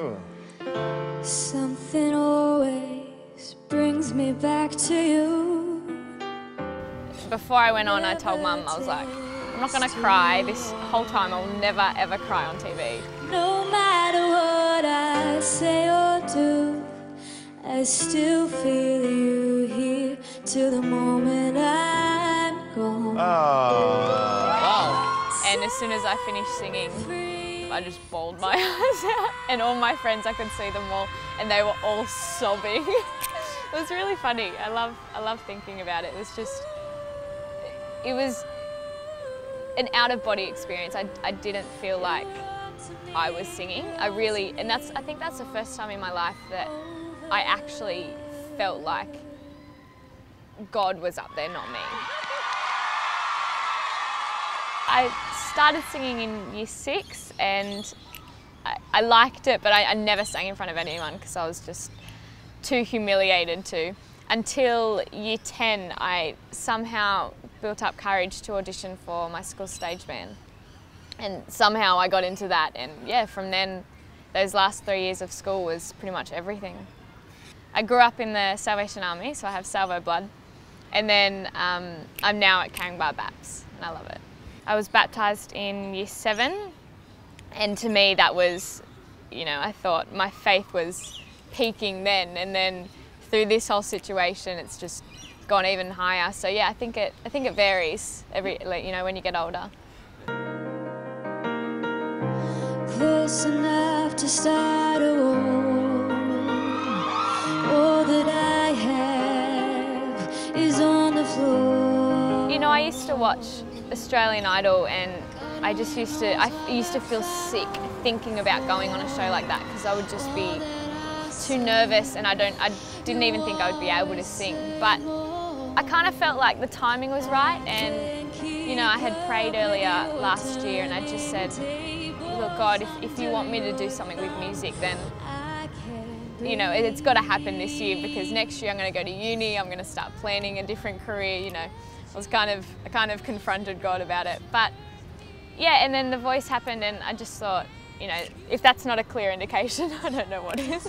Ooh. Something always brings me back to you. Before I went on, I told Mum, I was like, I'm not going to cry this whole time. I'll never ever cry on TV. No matter what I say or do, I still feel you here till the moment I'm gone. Oh. Wow. And as soon as I finished singing, I just bawled my eyes out, and all my friends, I could see them all, and they were all sobbing. It was really funny. I love thinking about it. It was an out-of-body experience. I didn't feel like I was singing. I think that's the first time in my life that I actually felt like God was up there, not me. I started singing in year 6 and I liked it, but I never sang in front of anyone because I was just too humiliated to. Until year 10, I somehow built up courage to audition for my school stage band. And somehow I got into that, and yeah, from then, those last 3 years of school was pretty much everything. I grew up in the Salvation Army, so I have Salvo blood. And then I'm now at Cairns Baps, and I love it. I was baptised in year 7, and to me that was, I thought my faith was peaking then, and then through this whole situation it's just gone even higher. So yeah, I think it varies when you get older. Close enough to start a war. All that I have is on the floor. I used to watch Australian Idol, and I used to feel sick thinking about going on a show like that because I would just be too nervous, and I didn't even think I would be able to sing. But I kind of felt like the timing was right, and I had prayed earlier last year, and I just said, look, God, if you want me to do something with music, then it's got to happen this year, because next year I'm going to go to uni, I'm going to start planning a different career. I kind of confronted God about it. But yeah, and then the voice happened, and I just thought, if that's not a clear indication, I don't know what is.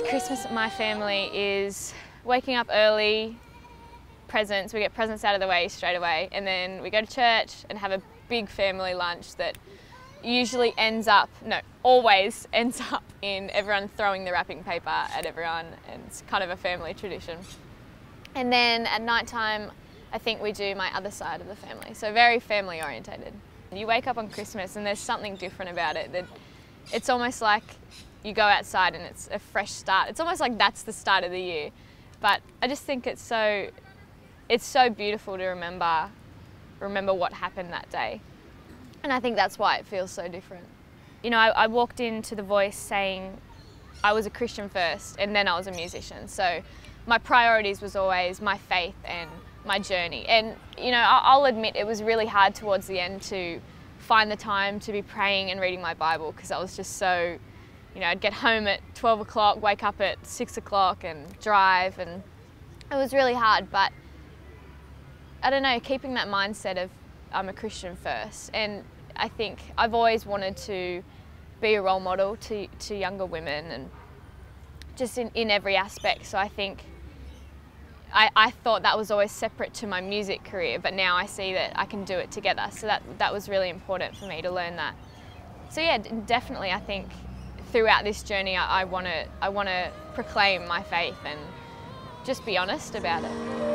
Christmas at my family is waking up early, presents, we get presents out of the way straight away, and then we go to church and have a big family lunch that always ends up in everyone throwing the wrapping paper at everyone, and it's kind of a family tradition. And then at night time, I think we do my other side of the family, so very family orientated. You wake up on Christmas and there's something different about it. That it's almost like you go outside and it's a fresh start. It's almost like that's the start of the year. But I just think it's so beautiful to remember what happened that day. And I think that's why it feels so different. I walked into The Voice saying I was a Christian first, and then I was a musician. So my priorities was always my faith and my journey. And I'll admit it was really hard towards the end to find the time to be praying and reading my Bible, because I was just so, I'd get home at 12 o'clock, wake up at 6 o'clock and drive, and it was really hard. But I don't know, keeping that mindset of I'm a Christian first. And I think I've always wanted to be a role model to younger women, and just in every aspect. So I think I thought that was always separate to my music career, but now I see that I can do it together. So that was really important for me to learn that. So yeah, definitely I think throughout this journey I want to proclaim my faith and just be honest about it.